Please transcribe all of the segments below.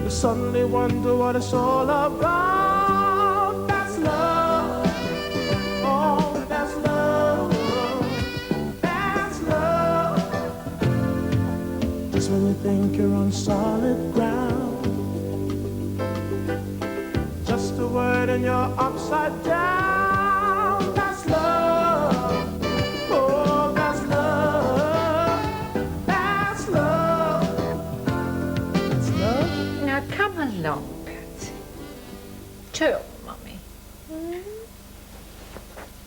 You suddenly wonder what it's all about. That's love. Oh, that's love. That's love. Just when you think you're on solid ground, just a word and you're upside down. That's love. Oh, that's love. That's love. That's love. Now come along, Patsy. Tell Mummy.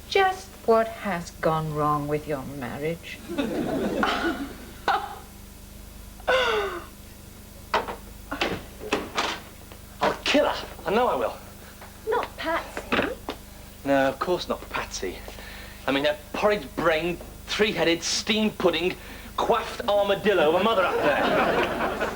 Just what has gone wrong with your marriage? I'll kill her. I know I will. Not Patsy. No, of course not Patsy. I mean, that porridge-brained, three-headed, steamed pudding, quaffed armadillo of a mother up there.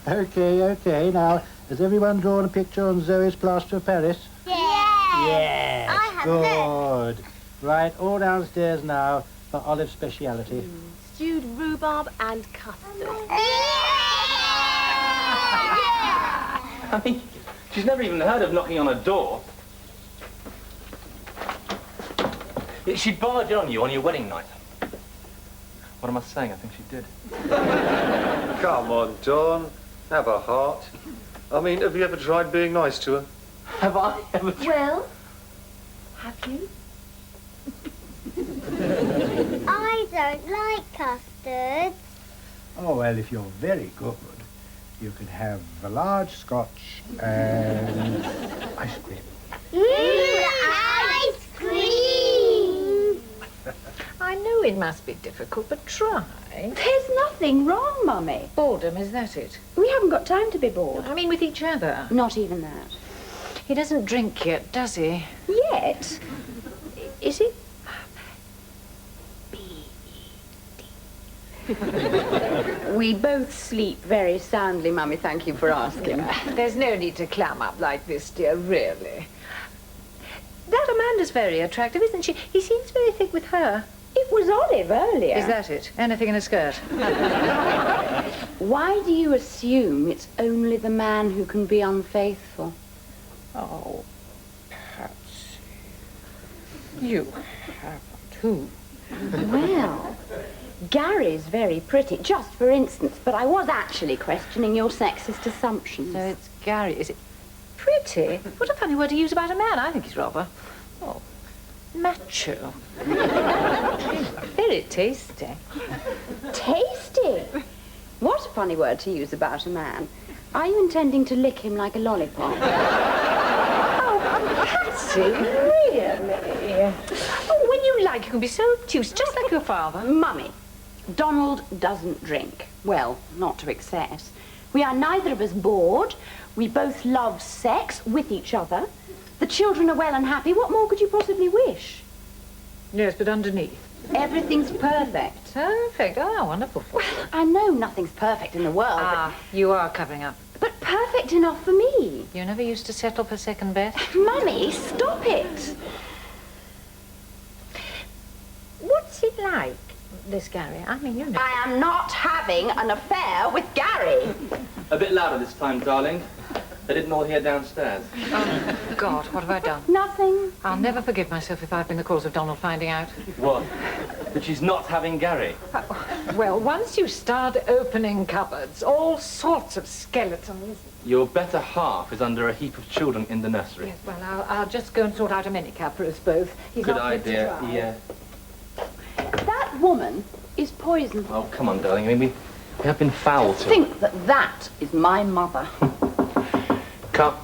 Okay. Now, has everyone drawn a picture on Zoe's plaster of Paris? Yes, I have good. Right, all downstairs now for Olive's speciality. Stewed rhubarb and custard. I mean, she's never even heard of knocking on a door. She'd barge on you on your wedding night. What am I saying? I think she did. Come on, Dawn. Have a heart. I mean, have you ever tried being nice to her? Have I ever tried? Well, have you? I don't like custards. Oh, well, if you're very good, you can have a large scotch and ice cream. Ice cream! I know it must be difficult, but try. There's nothing wrong, Mummy. Boredom, is that it? We haven't got time to be bored. I mean, with each other. Not even that. He doesn't drink yet, does he? Yet? Is he? We both sleep very soundly, Mummy. Thank you for asking. There's no need to clam up like this, dear, really. That Amanda's very attractive, isn't she? He seems very thick with her. It was Olive earlier. Is that it? Anything in a skirt? Why do you assume it's only the man who can be unfaithful? Oh, Patsy. You haven't. Who? Well, Gary's very pretty, just for instance, but I was actually questioning your sexist assumptions. So it's Gary, is it? Pretty? What a funny word to use about a man. I think he's rather, macho. Very tasty. Tasty? What a funny word to use about a man. Are you intending to lick him like a lollipop? Oh, Patsy, really? Oh, when you like, you can be so obtuse, just like your father. Mummy, Donald doesn't drink. Well, not to excess. We are neither of us bored. We both love sex with each other. The children are well and happy. What more could you possibly wish? Yes, but underneath. Everything's perfect. Perfect. Oh, wonderful. Well, I know nothing's perfect in the world, You are covering up. but perfect enough for me. You never used to settle for second best? Mummy, stop it. What's he like, this Gary? I mean, you know. I am not having an affair with Gary. A bit louder this time, darling. They didn't all hear downstairs. Oh, God, what have I done? Nothing. I'll never forgive myself if I've been the cause of Donald finding out. What? That she's not having Gary? Well, once you start opening cupboards, all sorts of skeletons. Your better half is under a heap of children in the nursery. Yes, well, I'll just go and sort out a minicab for us both. He's Good not fit to idea, drive. yeah. That woman is poison. Oh, come on, darling. I mean, we have been foul to her. Think that is my mother. Come.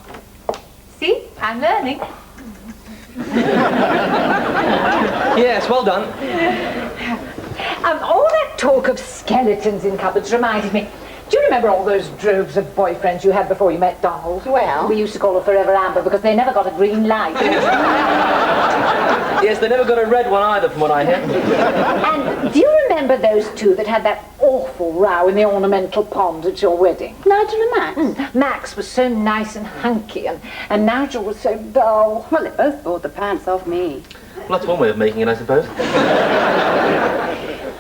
See? I'm learning. Yes, well done. All that talk of skeletons in cupboards reminded me. Do you remember all those droves of boyfriends you had before you met Donald? Well? We used to call her Forever Amber because they never got a green light. Yes, they never got a red one either, from what I hear. And do you remember those two that had that awful row in the ornamental pond at your wedding? Nigel and Max? Max was so nice and hunky, and Nigel was so dull. Well, they both bored the pants off me. Well, that's one way of making it, I suppose.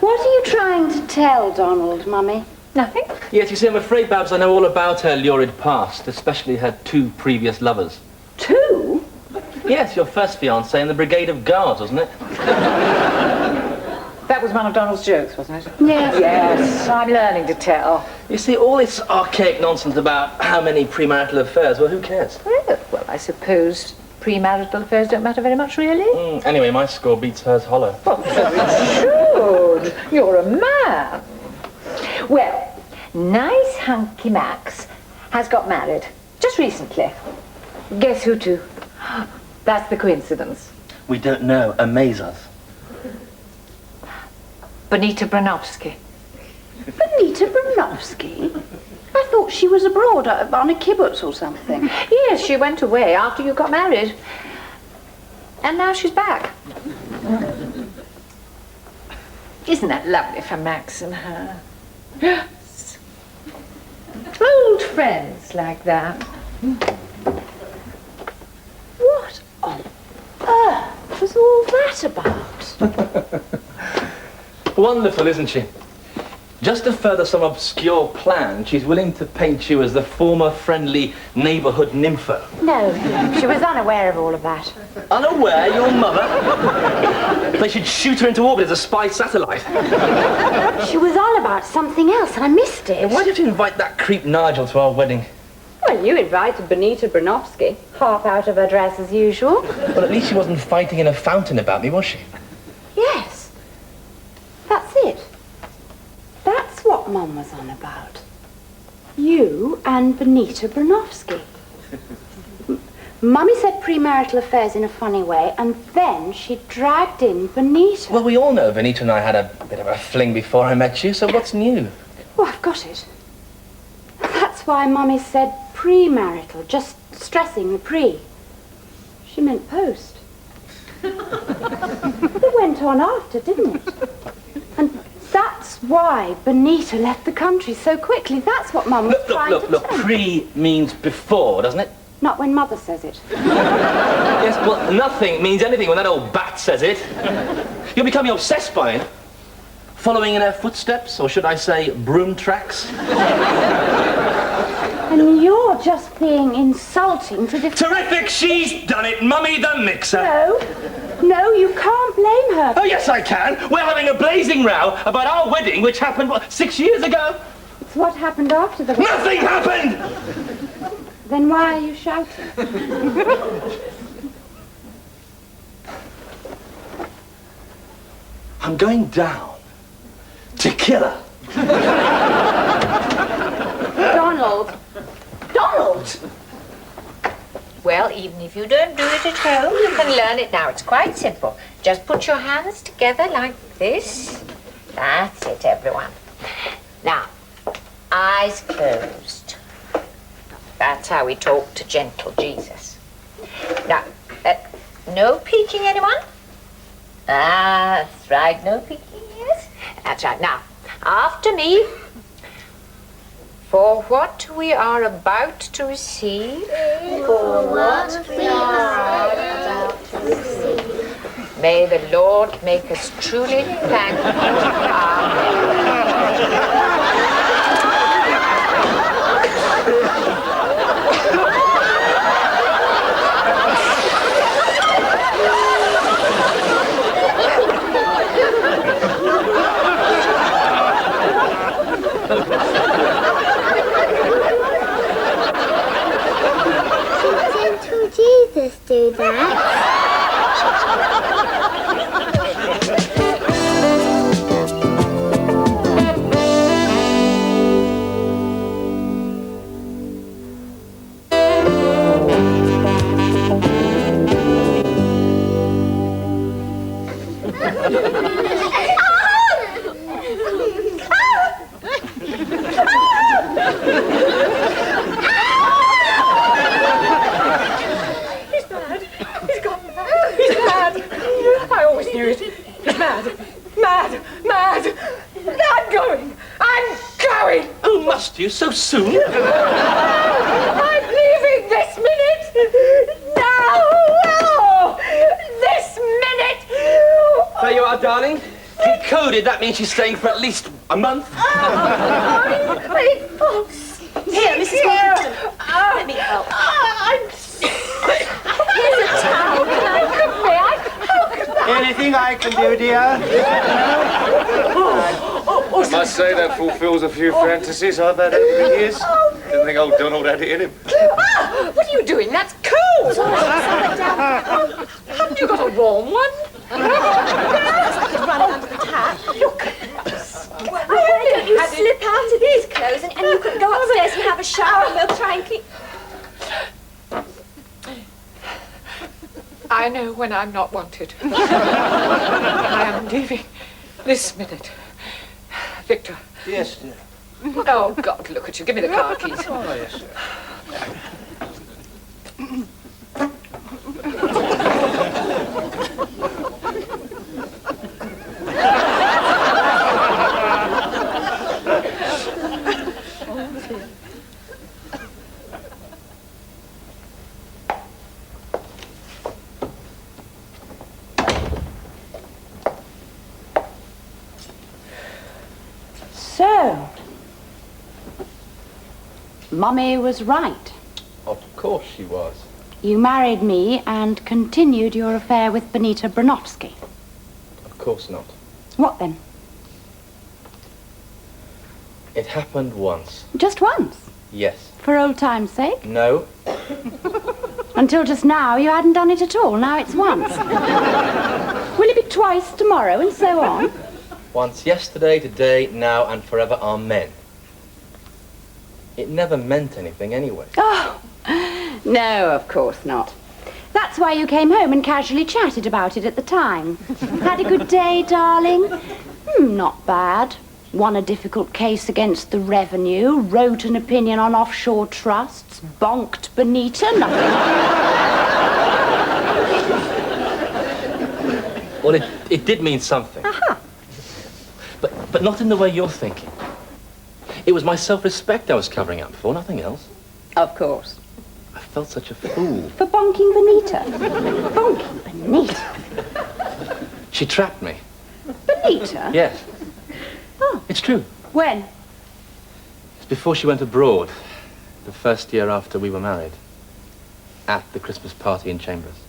What are you trying to tell Donald, Mummy? Nothing? Yes, you see, I'm afraid, Babs, I know all about her lurid past, especially her 2 previous lovers. 2? Yes, your first fiancé in the Brigade of Guards, wasn't it? That was one of Donald's jokes, wasn't it? Yes. Yes, I'm learning to tell. You see, all this archaic nonsense about how many premarital affairs, well, who cares? Well, I suppose premarital affairs don't matter very much, really. Anyway, my score beats hers hollow. Well, so it should. You're a man. Well, nice hunky Max has got married just recently. Guess who to? That's the coincidence. We don't know. Amaze us. Bonita Branovsky. Bonita Branovsky? I thought she was abroad on a kibbutz or something. Yes, she went away after you got married. And now she's back. Isn't that lovely for Max and her? Yes. Old friends like that. What on earth was all that about? Wonderful, isn't she? Just to further some obscure plan, she's willing to paint you as the former friendly neighbourhood nympho. No, she was unaware of all of that. Unaware, your mother? They should shoot her into orbit as a spy satellite. She was on about something else and I missed it. Why did you invite that creep Nigel to our wedding? Well, you invited Bonita Branovsky, half out of her dress as usual. Well, at least she wasn't fighting in a fountain about me, was she? Yes, that's it. That's what Mum was on about. You and Bonita Branovsky. Mummy said premarital affairs in a funny way, and then she dragged in Bonita. Well, we all know Benita and I had a bit of a fling before I met you, so what's new? Oh, I've got it. That's why Mummy said premarital, just stressing the pre. She meant post. It went on after, didn't it? And that's why Bonita left the country so quickly. That's what Mum was trying to Look, tell me. pre means before, doesn't it? Not when Mother says it. Yes, well, nothing means anything when that old bat says it. You're becoming obsessed by it. Following in her footsteps, or should I say, broom tracks? And you're just being insulting to the... Terrific, she's done it, Mummy the mixer. No, you can't blame her. Oh, yes, I can. We're having a blazing row about our wedding, which happened, what, 6 years ago? It's what happened after the... Nothing happened! Then why are you shouting? I'm going down to kill her. Donald! Well, even if you don't do it at home, you can learn it now. It's quite simple. Just put your hands together like this. That's it, everyone. Now, eyes closed. That's how we talk to gentle Jesus. Now, no peeking, anyone? That's right, no peeking, yes? That's right. Now, after me, for what we are about to receive. For what we are about to receive. May the Lord make us truly thankful. Amen. Gentle Jesus do that. You so soon? I'm leaving this minute! Now! This minute! There you are, darling. Decoded, that means she's staying for at least A month? Here, Mrs. Wilkinson. Let me help. Here's a towel. Anything I can do, dear? I must say that fulfills a few fantasies I've had over the years. Didn't think old Donald had it in him. What are you doing? That's cold. Haven't you got a warm one? I could run it under the tap. Look at this. Why don't you slip out of these clothes and you can go upstairs and have a shower and we'll try and clean... I know when I'm not wanted. I am leaving this minute. Victor. Yes, dear. Oh, God, look at you. Give me the car keys. Oh, yes, sir. So, Mummy was right. Of course she was. You married me and continued your affair with Benita Branovsky. Of course not. What then? It happened once. Just once? Yes. For old time's sake? No. Until just now, you hadn't done it at all. Now it's once. Will it be twice tomorrow and so on? Once yesterday, today, now, and forever, amen. It never meant anything anyway. Oh, no, of course not. That's why you came home and casually chatted about it at the time. Had a good day, darling? Not bad. Won a difficult case against the revenue, wrote an opinion on offshore trusts, bonked Benita, nothing. Well, it did mean something. Aha. But not in the way you're thinking. It was my self-respect I was covering up for, nothing else. Of course. I felt such a fool. For bonking Benita. Bonking Benita. She trapped me. Benita? Yes. Oh. It's true. When? It's before she went abroad, the first year after we were married. At the Christmas party in Chambers.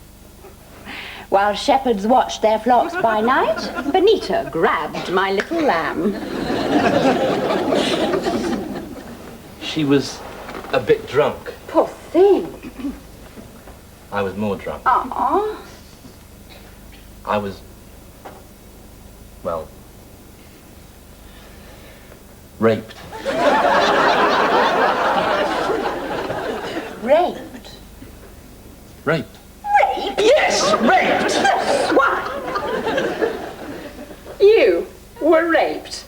While shepherds watched their flocks by night, Benita grabbed my little lamb. She was a bit drunk. Poor thing. I was more drunk. Aw. I was, well, raped. Raped. Raped. Raped? Yes, raped! Why? You were raped.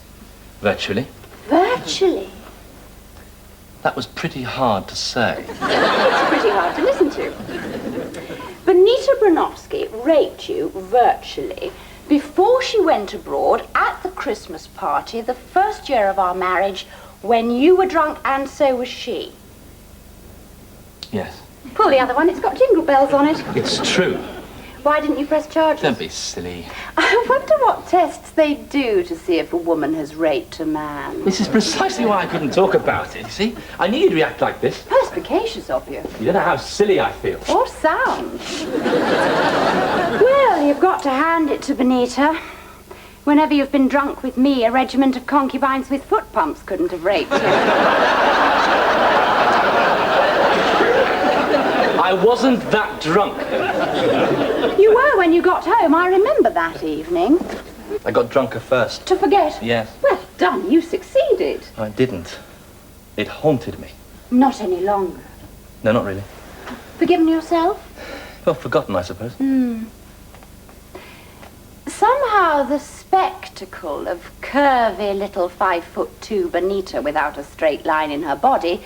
Virtually. Virtually. That was pretty hard to say. It's pretty hard to listen to. Benita Branovsky raped you virtually before she went abroad at the Christmas party the first year of our marriage when you were drunk and so was she. Yes. Pull the other one, it's got jingle bells on it. It's true. Why didn't you press charges? Don't be silly. I wonder what tests they do to see if a woman has raped a man. This is precisely why I couldn't talk about it, you see? I knew you'd react like this. Perspicacious of you. You don't know how silly I feel. Or sound. Well, you've got to hand it to Benita. Whenever you've been drunk with me, a regiment of concubines with foot pumps couldn't have raped you. I wasn't that drunk. You were when you got home. I remember that evening. I got drunker first. To forget? Yes. Well done, you succeeded. I didn't. It haunted me. Not any longer. No, not really. Forgiven yourself? Well, forgotten, I suppose. Somehow the spectacle of curvy little 5'2" Benita without a straight line in her body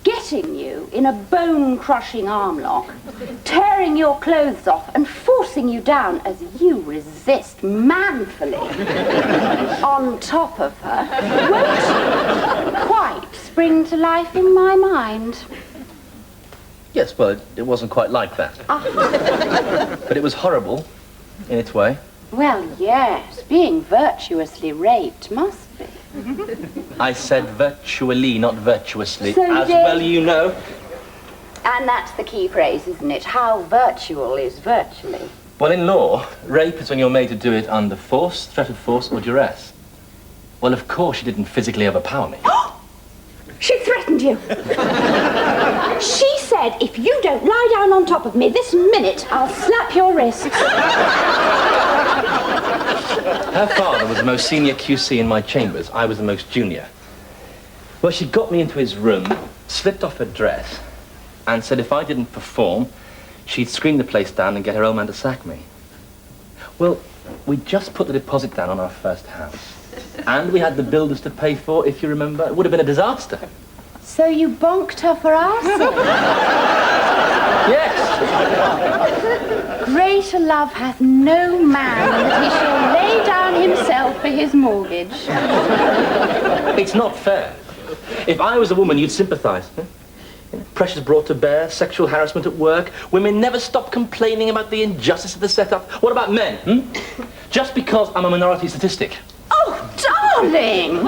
getting you in a bone-crushing armlock, tearing your clothes off and forcing you down as you resist manfully on top of her won't quite spring to life in my mind. Yes, well, it wasn't quite like that. But it was horrible, in its way. Well, yes, being virtuously raped must be. I said virtually, not virtuously. So As did- well you know. And that's the key phrase, isn't it? How virtual is virtually. Well, in law, rape is when you're made to do it under force, threat of force, or duress. Well, of course, she didn't physically overpower me. She threatened you. She said, if you don't lie down on top of me this minute, I'll slap your wrist. Her father was the most senior QC in my chambers. I was the most junior. Well, she got me into his room, slipped off her dress, and said if I didn't perform, she'd scream the place down and get her old man to sack me. Well, we just put the deposit down on our first house. And we had the builders to pay for, if you remember. It would have been a disaster. So you bonked her for our sake? Yes. Greater love hath no man that he shall lay down himself for his mortgage. It's not fair. If I was a woman, you'd sympathise. Huh? Pressures brought to bear, sexual harassment at work. Women never stop complaining about the injustice of the setup. What about men? Just because I'm a minority statistic. Oh, darling!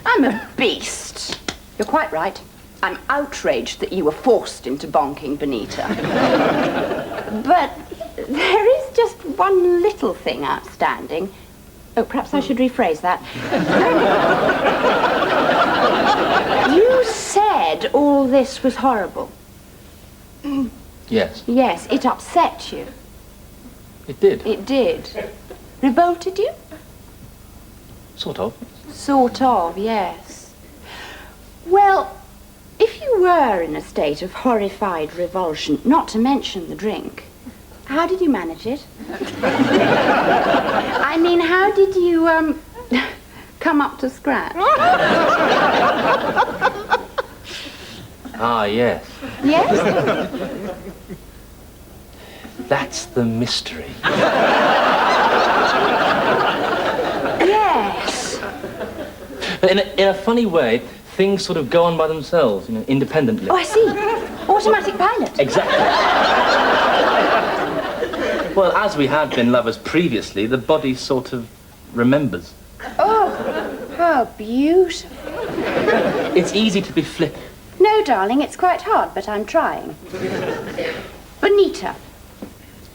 I'm a beast. You're quite right. I'm outraged that you were forced into bonking Benita. But there is just one little thing outstanding. Oh, perhaps I should rephrase that. You said all this was horrible. Yes, Yes, it upset you. it did. It did. Revolted you? Sort of. Sort of, yes. Well, if you were in a state of horrified revulsion, not to mention the drink, how did you manage it? I mean, how did you, come up to scratch? Ah, yes. Yes? That's the mystery. Yes. But in a funny way, things sort of go on by themselves, you know, independently. Oh, I see. Automatic pilot. Exactly. Well, as we had been lovers previously, the body sort of remembers. Oh, how beautiful. It's easy to be flippant. No, darling, it's quite hard, but I'm trying. Benita.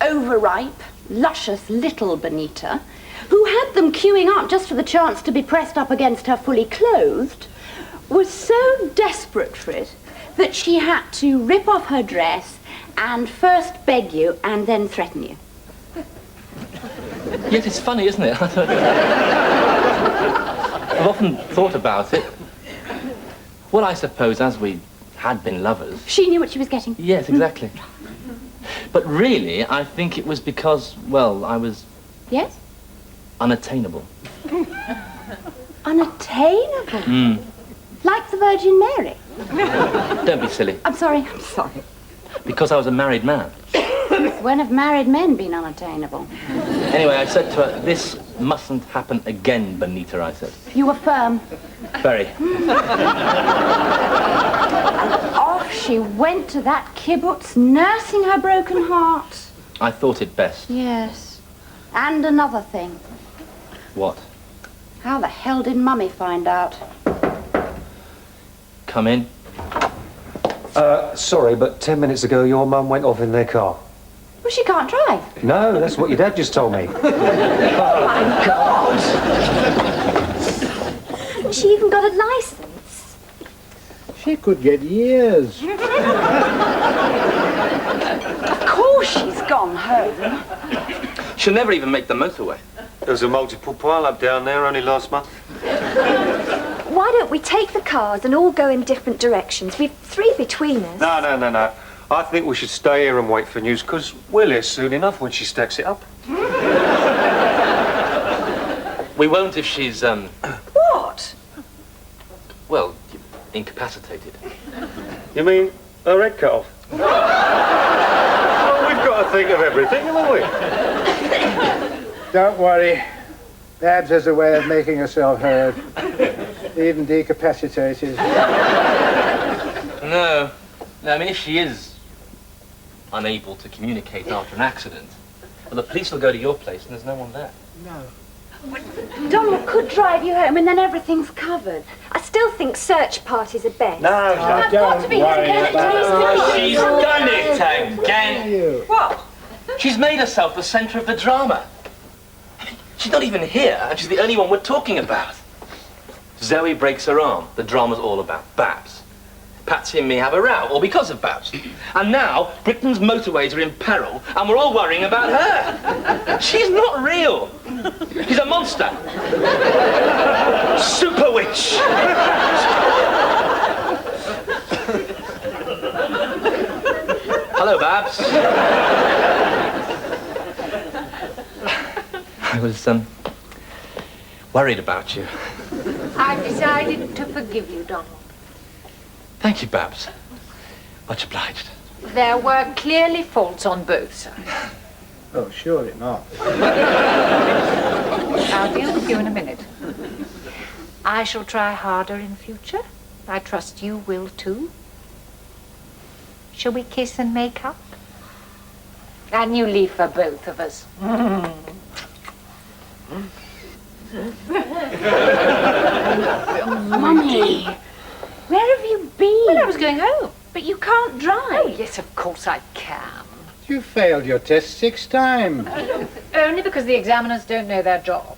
Overripe, luscious little Benita, who had them queuing up just for the chance to be pressed up against her fully clothed, was so desperate for it that she had to rip off her dress and first beg you and then threaten you. Yet it's funny, isn't it? I've often thought about it. Well, I suppose as we had been lovers... She knew what she was getting. Yes, exactly. But really, I think it was because, well, I was Yes? unattainable. Unattainable? Like the Virgin Mary? Don't be silly. I'm sorry. Because I was a married man. When have married men been unattainable? Anyway, I said to her, this mustn't happen again, Benita, I said. You were firm. Very. Off she went to that kibbutz, nursing her broken heart. I thought it best. Yes. And another thing. What? How the hell did Mummy find out? Come in. Sorry, but 10 minutes ago your mum went off in their car. Well, she can't drive. No, that's what your dad just told me. Oh, my God! Hasn't she even got a license? She could get years. Of course she's gone home. She'll never even make the motorway. There was a multiple pile-up down there only last month. Why don't we take the cars and all go in different directions? We've 3 between us. No. I think we should stay here and wait for news, because we'll hear soon enough when she stacks it up. We won't if she's, What? well, incapacitated. You mean her head cut off? Well, we've got to think of everything, haven't we? Don't worry. Babs has a way of making herself heard. Even decapacitated. No, I mean, if she is unable to communicate after an accident, well, the police will go to your place and there's no one there. No. Donald could drive you home and then everything's covered. I still think search parties are best. No, I've got to be here again at She's done it again. What? She's made herself the centre of the drama. I mean, she's not even here, and she's the only one we're talking about. Zoe breaks her arm. The drama's all about Babs. Patsy and me have a row, all because of Babs. And now, Britain's motorways are in peril, and we're all worrying about her. She's not real. She's a monster. Super witch. Hello, Babs. I was, worried about you. I've decided to forgive you, Donald. Thank you, Babs. Much obliged. There were clearly faults on both sides. Oh, surely not. I'll deal with you in a minute. I shall try harder in future. I trust you will too. Shall we kiss and make up? A new leaf for both of us. Mummy, where have you been? Well, I was going home. But you can't drive. Oh, yes, of course I can. You failed your test 6 times. Only because the examiners don't know their job.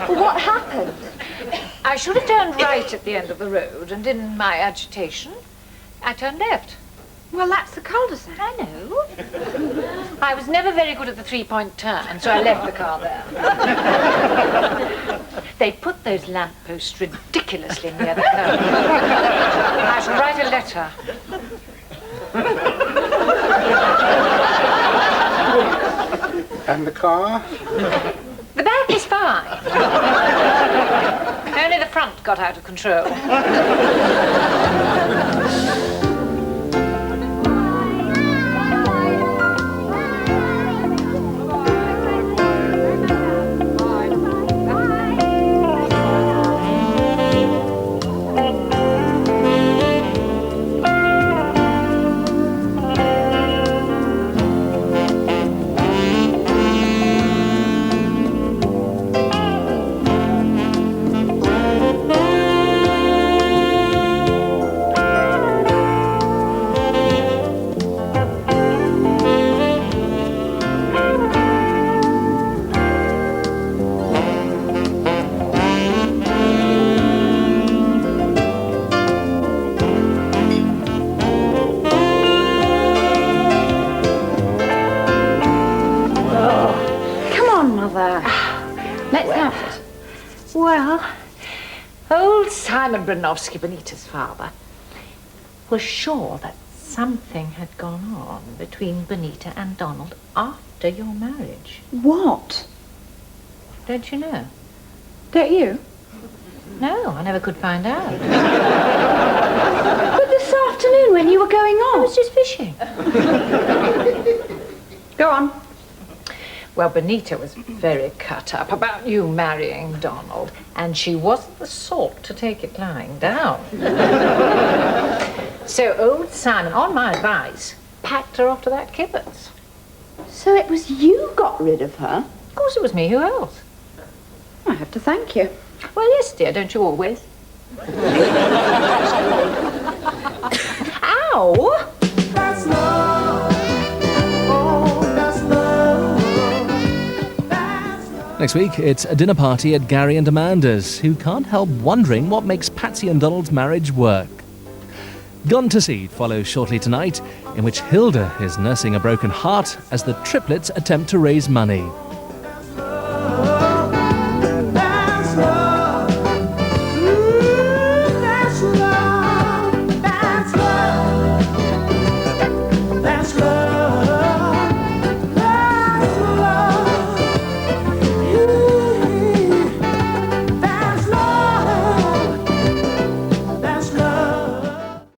What happened? I should have turned right at the end of the road, and in my agitation, I turned left. Well, that's the cul-de-sac. I know. I was never very good at the 3-point turn, so I left the car there. They put those lampposts ridiculously near the curb. I shall write a letter. And the car? The back is fine. Only the front got out of control. Let's have it. Well, old Simon Bronowski, Benita's father, was sure that something had gone on between Benita and Donald after your marriage. What? Don't you know? Don't you? No, I never could find out. But this afternoon when you were going I on. was just fishing. Go on. Well, Benita was very cut up about you marrying Donald, and she wasn't the sort to take it lying down. So old Simon, on my advice, packed her off to that Kibberts. So it was you got rid of her? Of course it was me, who else? I have to thank you. Well, yes, dear, don't you always? Ow! That's love. Oh, that's love. That's love. Next week, it's a dinner party at Gary and Amanda's, who can't help wondering what makes Patsy and Donald's marriage work. Gone to Sea follows shortly tonight, in which Hilda is nursing a broken heart as the triplets attempt to raise money.